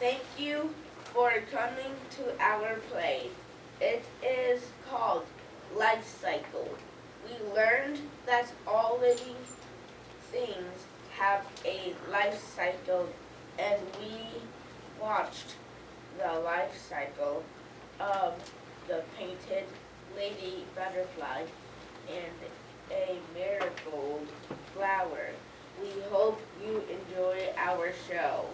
Thank you for coming to our play. It is called Life Cycle. We learned that all living things have a life cycle, and we watched the life cycle of the painted lady butterfly and a marigold flower. We hope you enjoy our show.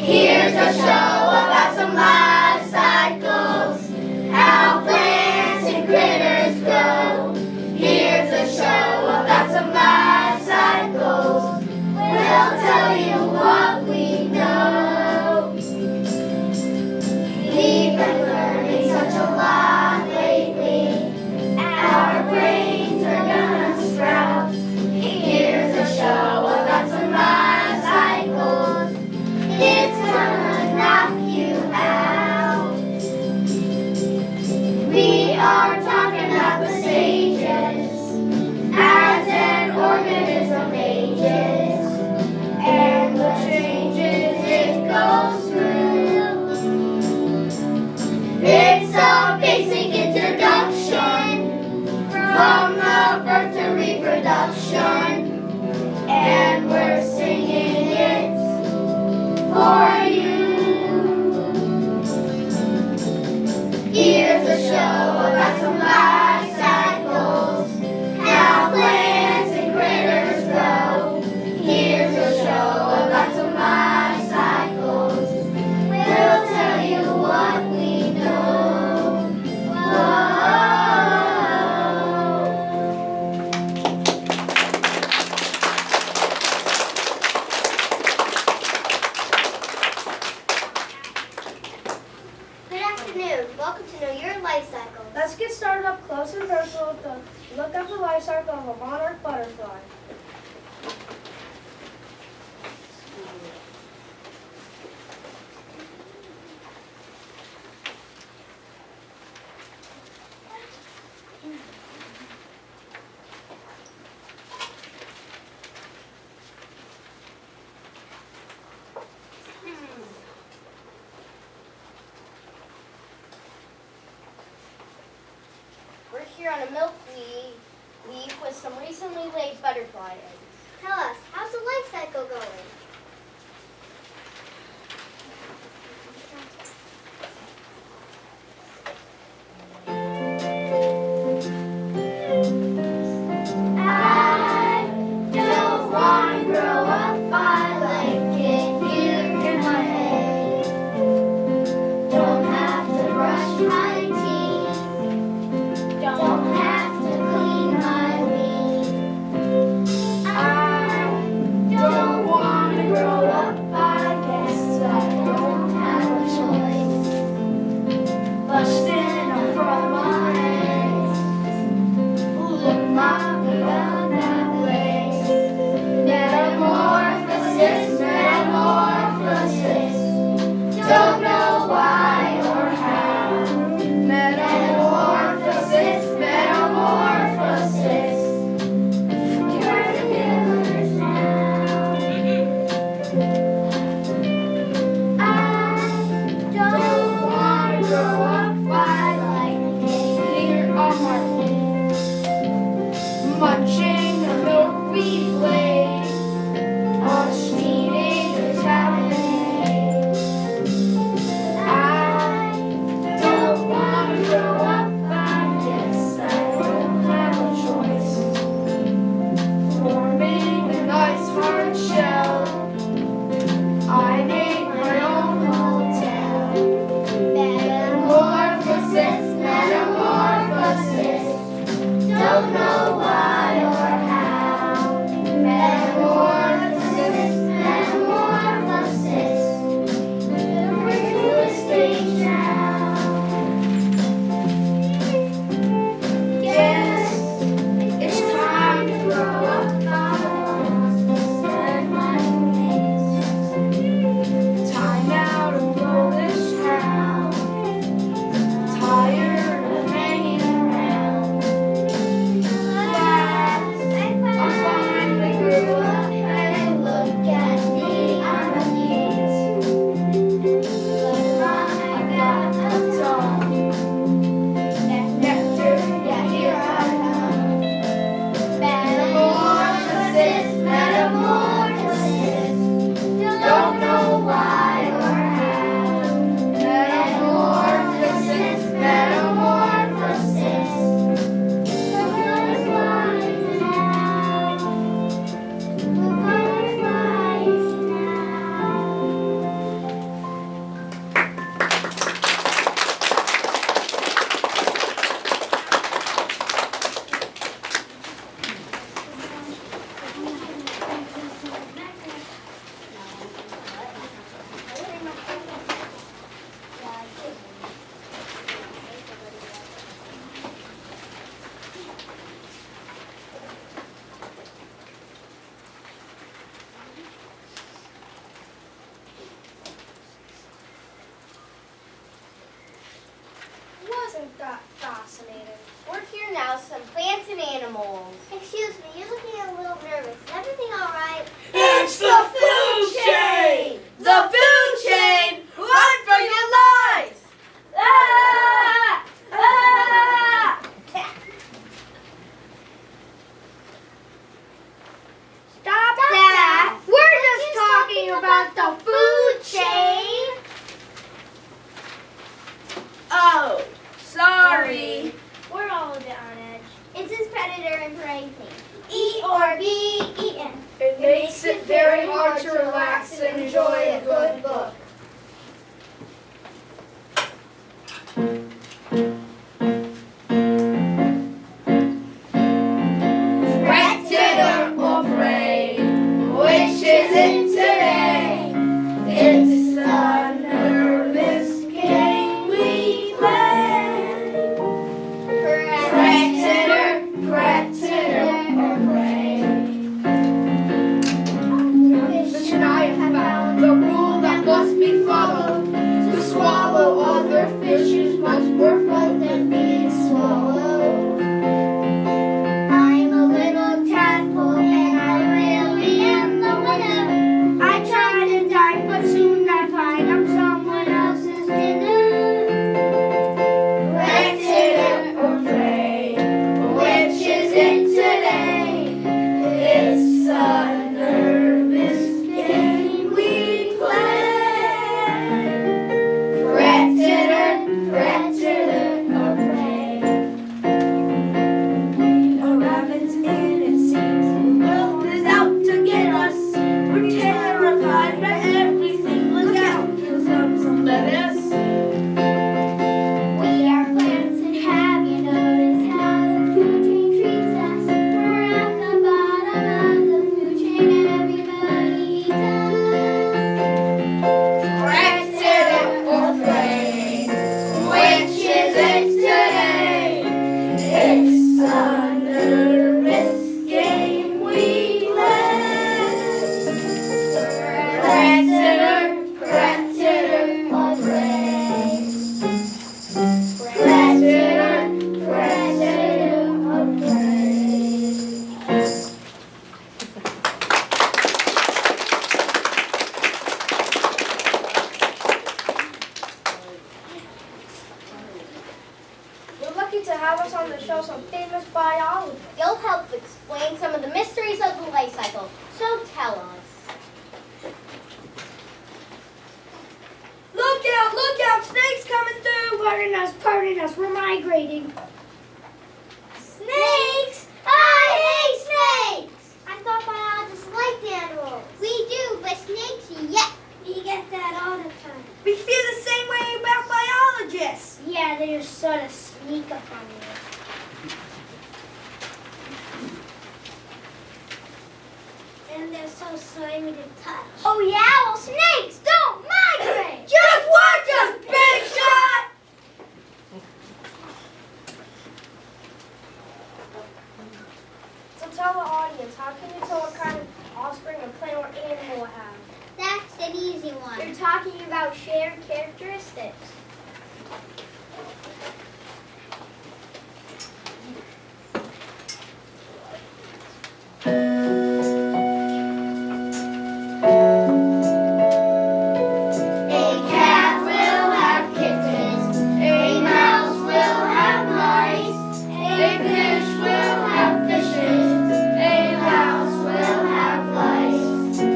Here's a show about some life cycles, how plants and critters grow. Here's a show about some life cycles, we'll tell you what we know. We've been learning such a lot lately, our brains are gonna sprout. Here's a show about some life cycles, it's gonna knock you out. We are talking about the stages as an organism ages, and the changes it goes through. It's a basic introduction from the birth to reproduction, and we're singing it for you. Here's a show about some life cycles, how plants and critters grow. Here's a show about some life cycles, we'll tell you what we know. Whoa. Good afternoon. Welcome to Know Your Life Cycle. Let's get started up close and personal with a look at the life cycle of a monarch butterfly. We're here on a milkweed leaf with some recently laid butterfly eggs. Tell us, how's the life cycle going? I don't want to grow up, I like it here in my head. Don't have to brush my teeth, don't have to clean my weed. I don't want to grow up, I guess I don't have a choice. Busting from my eggs, look mommy on that place. Metamorphosis, metamorphosis, don't know why or how. Metamorphosis, metamorphosis, caterpillars now. I don't want to grow up, I like it here on my leaf, munching a milkweed blade, on teenagers having eggs. I don't want to grow up, I guess I don't have a choice. Forming a nice hard shell, I made my own hotel. Metamorphosis, metamorphosis, don't know why or how. animals. Excuse me, you're looking a little nervous. Is everything all right? It's the food chain! The food chain! Run for your lives! Ah! Ah! Stop that! We're just talking about the food chain. Oh, sorry. We're all a bit on edge. It's his predator and prey thing. Eat or be eaten. It makes it very hard to relax and enjoy a good book. Predator or prey, which is it today? It's a nervous game we play. Predator, predator or prey. Fish and I have found the rule that must be followed. To swallow other fishes much more fun than being swallowed. I'm a little tadpole and I really am the winner. I try to dine, but soon I find I'm someone else's dinner. Predator or prey, which is it today? It's a nervous game we play. Predator, predator or prey. We are rabbits and it seems the world is out to get us. We're terrified by everything. Look out, here's some lettuce. We are plants and have you noticed how the food chain treats us? We're at the bottom of the food chain and everybody eats us. Predator or prey, which is it today? It's a nervous game we play. Predator, predator or prey. Predator, predator or prey. We're lucky to have us on the show some famous biologists. You'll help explain some of the mysteries of the life cycle. So tell us. Look out, snakes coming through. Pardon us, we're migrating. Snakes! I hate snakes! I thought biologists liked animals. We do, but snakes, yeah. You get that all the time. We feel the same way about biologists. Yeah, they just sort of sneak up on you. And they're so slimy to touch. Oh yeah? Well, snakes don't migrate! Just watch us, Big Shot! So tell the audience, how can you tell what kind of offspring a plant or animal will have? That's an easy one. You're talking about shared characteristics. A cat will have kittens, a mouse will have mice, a fish will have fishes, a mouse will have lice, an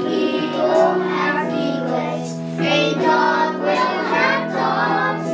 eagle will have eaglets, a dog will have dogs,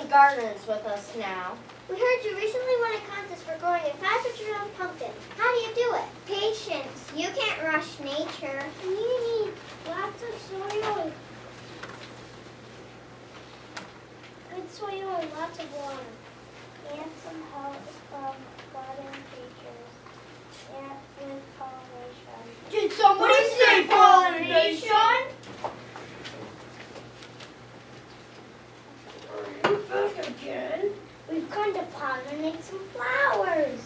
gardeners with us now. We heard you recently won a contest for growing a 500-year-old pumpkin. How do you do it? Patience. You can't rush nature. You need lots of soil. Good soil and lots of water. And some help from garden creatures. And with pollination. Did somebody say pollination? Are you back again? We've come to pollinate some flowers.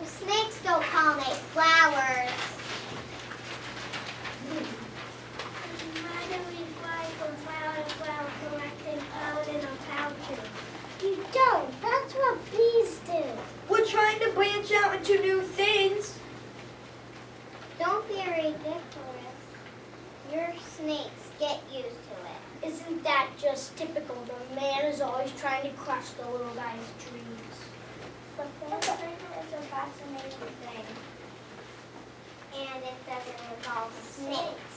Snakes don't pollinate flowers. Why do we fly from flower to flower collecting pollen in our pouches? You don't. That's what bees do. We're trying to branch out into new things. Don't be ridiculous. Your snakes get used to it. Isn't that just typical? The man is always trying to crush the little guy's dreams. But fostering is a fascinating thing. And it doesn't involve snakes.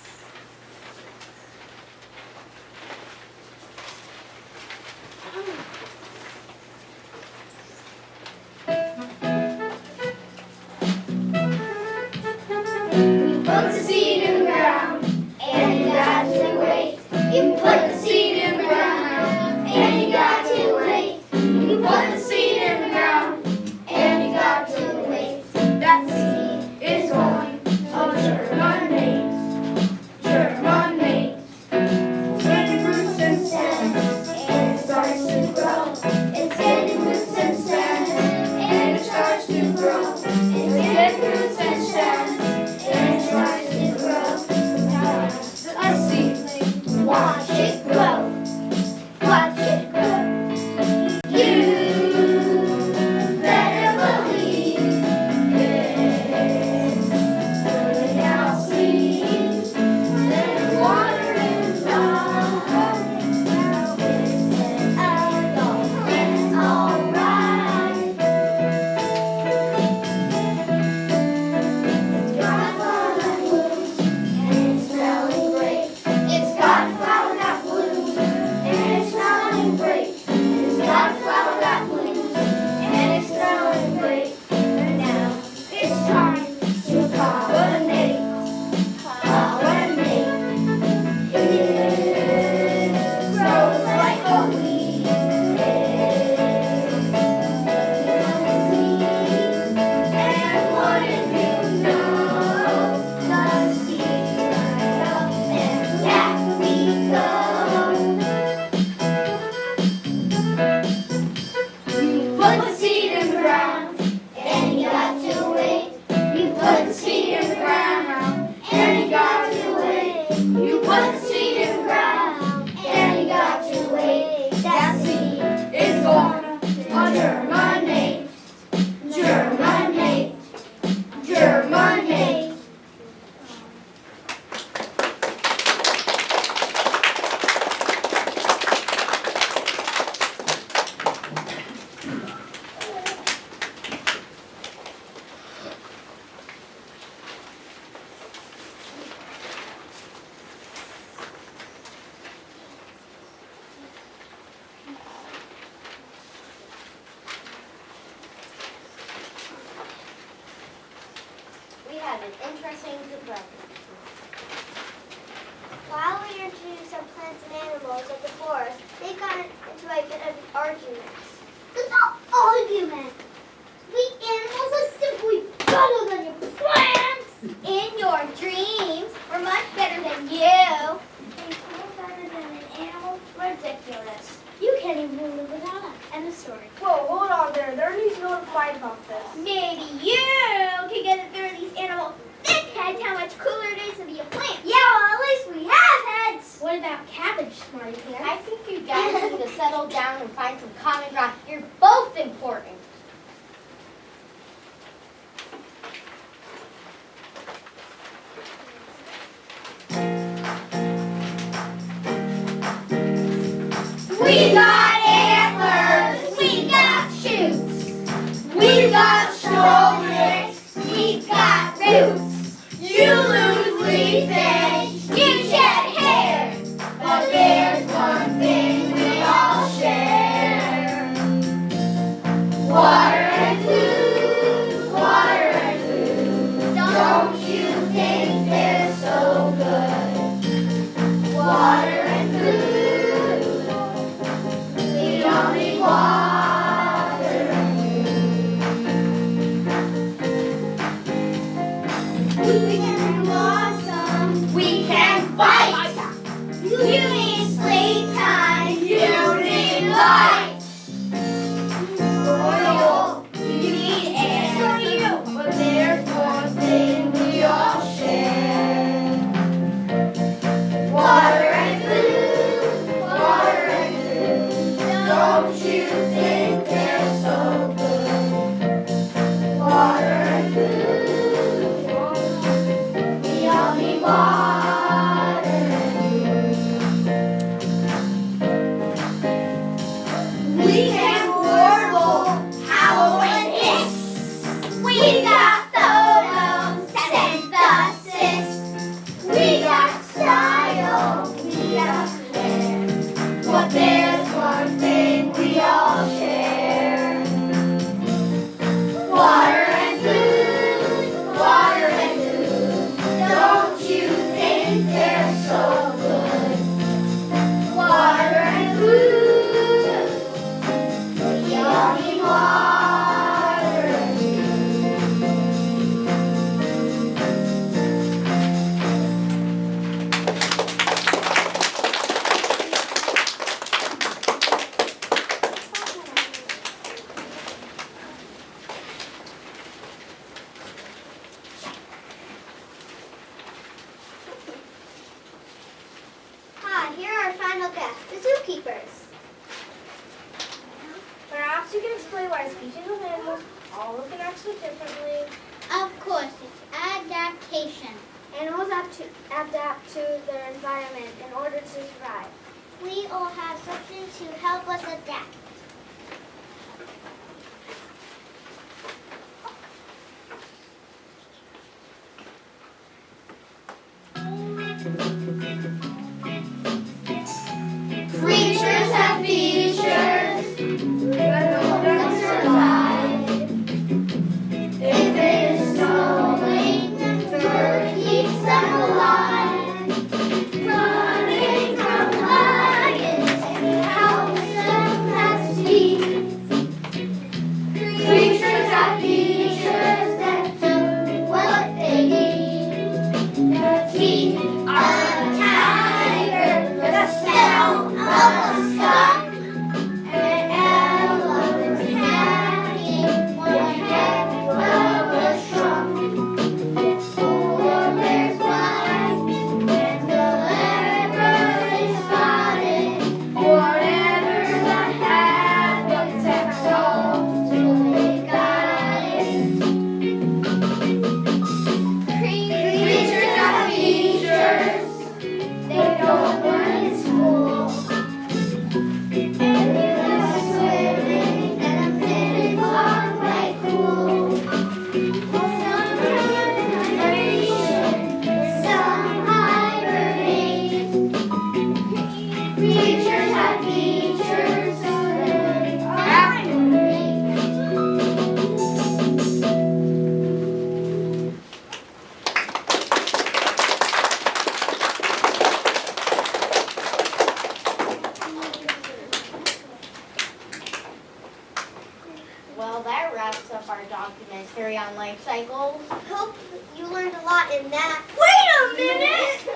You put the seed in the ground, and you got to wait. You put the seed in the ground, and you got to wait. You put the seed in the ground, and you got to wait. That seed is going to germinate, germinate. It's getting roots and stems, and it starts to grow. It's getting roots and stems, and it starts to grow. It's getting roots and stems, and it starts to grow. Now I see, watch it grow, watch it grow. You better believe it's putting out seeds, then watering some. Now it's an adult and alright. It's got a flower that blooms, and it's smelling great. It's got a flower that blooms, and it's smelling great. It's got a flower that blooms, and it's smelling great. And now it's time to pollinate, pollinate. It grows like a weed. And wouldn't you know, the seeds rise up and back we go. You put the seed in the ground, and you got to wait. You put the seed in the ground, and you got to wait. You put the seed in the ground, and you got to wait. That seed is gonna germinate, germinate, germinate. We had an interesting discussion. While we introduced some plants and animals of the forest, they got into a bit of argument. There's no argument. We animals are simply better than your plants. In your dreams, we're much better than you. Think we're better than an animal? Ridiculous. You can't even live without us. End of story. Whoa, hold on there. There needs no fight about this. Maybe you can get it through these animal thickheads how much cooler it is to be a plant. Yeah, well, at least we have heads. What about cabbage, Smarty Pants? I think you guys need to settle down and find some common ground. You're both important. We got antlers, we got shoots, we got shoulders, we got roots. You lose leaf edge, you shed hair, but there's one thing we first. Perhaps you can explain why species of animals all look and act so differently. Of course, it's adaptation. Animals have to adapt to their environment in order to survive. We all have something to help us adapt. Creatures have features that survive. If it is snowing, fur keeps them alive. Running from lions helps them have speed. Creatures have features that do what they need. The teeth of a tiger, the smell of a skunk, an elephant hacking one head of a trunk. Polar bear's white and the leopard is spotted. Whatever the habitat solves, they got it. Creatures have features they don't learn in school. And they love swimming and a minute long quite cool. Some run migration, some hibernate. Creatures have features that hibernate. Well, that wraps up our documentary on life cycles. Hope you learned a lot in that. Wait a minute!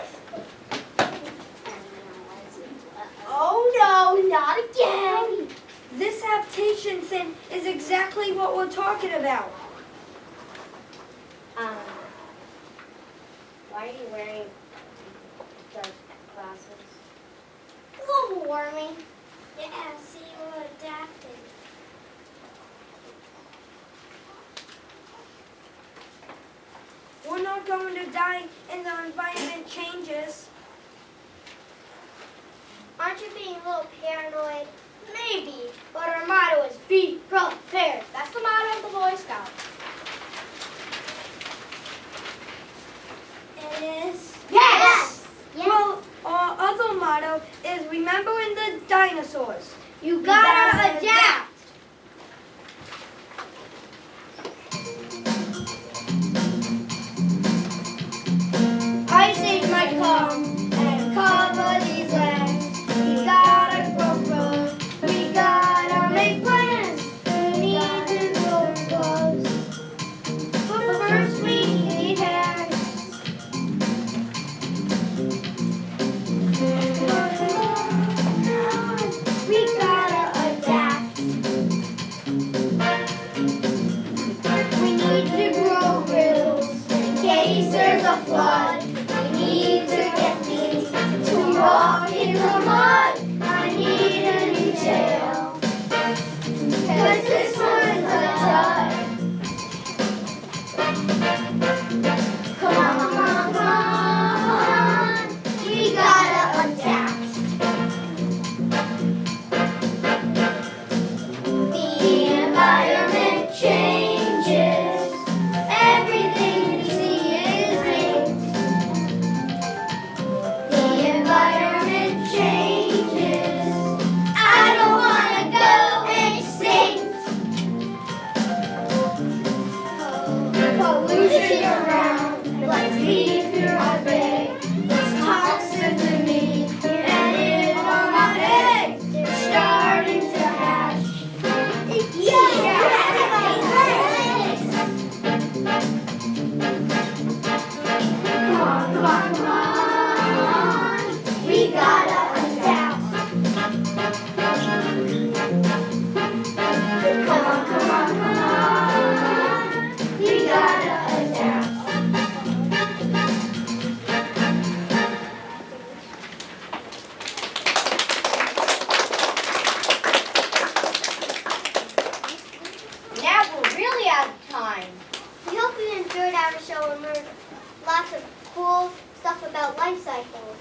Oh no, not again! This adaptation thing is exactly what we're talking about. Why are you wearing dark glasses? Global warming. Yeah, see, we're adapting. We're not going to die and the environment changes. Aren't you being a little paranoid? Maybe, but our motto is be prepared. That's the motto of the Boy Scouts. It is. Yes! Well, our other motto is remembering the dinosaurs. You gotta adapt. Ice age might come and cover these lands. We gotta grow food. We gotta make plans. We need to grow clothes. But first we need hands. We gotta adapt. We need to grow grills in case there's a flood. We need to get me to walk in the mud. I need a new tail, 'cause this one's a dud. Come on, come on, come on. We gotta adapt. The environment changes. Everything you see is linked. time. We hope you enjoyed our show and learned lots of cool stuff about life cycles.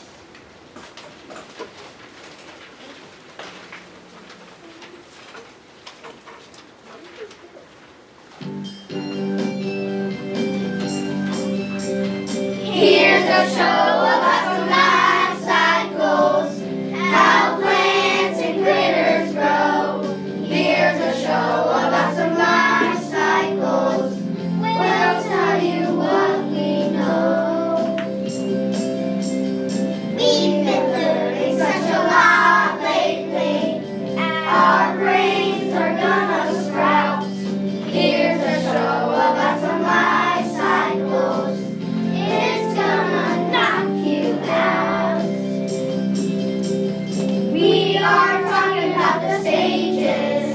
Here's a show about some life cycles, how plants and critters grow. Here's a show about some life cycles. We'll tell you what we know. We've been learning such a lot lately. Our brains are gonna sprout. Here's a show about some life cycles. It's gonna knock you out. We are talking about the stages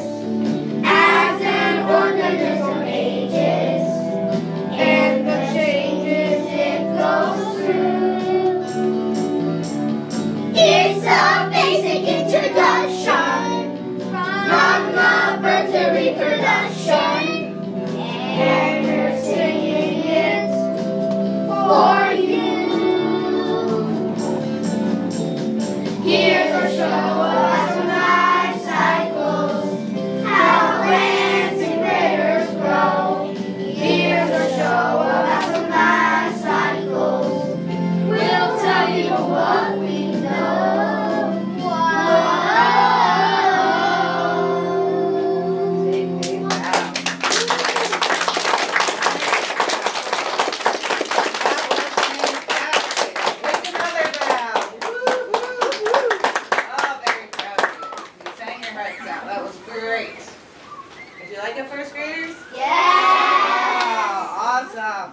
as an organism ages and the changes it goes through. It's a basic introduction from the birth to reproduction, and we're singing it for you. Here's a show about some life cycles, how plants and critters grow. Here's a show about some life cycles. We'll tell you what we know. That was great. Did you like it, first graders? Yeah. Wow, awesome.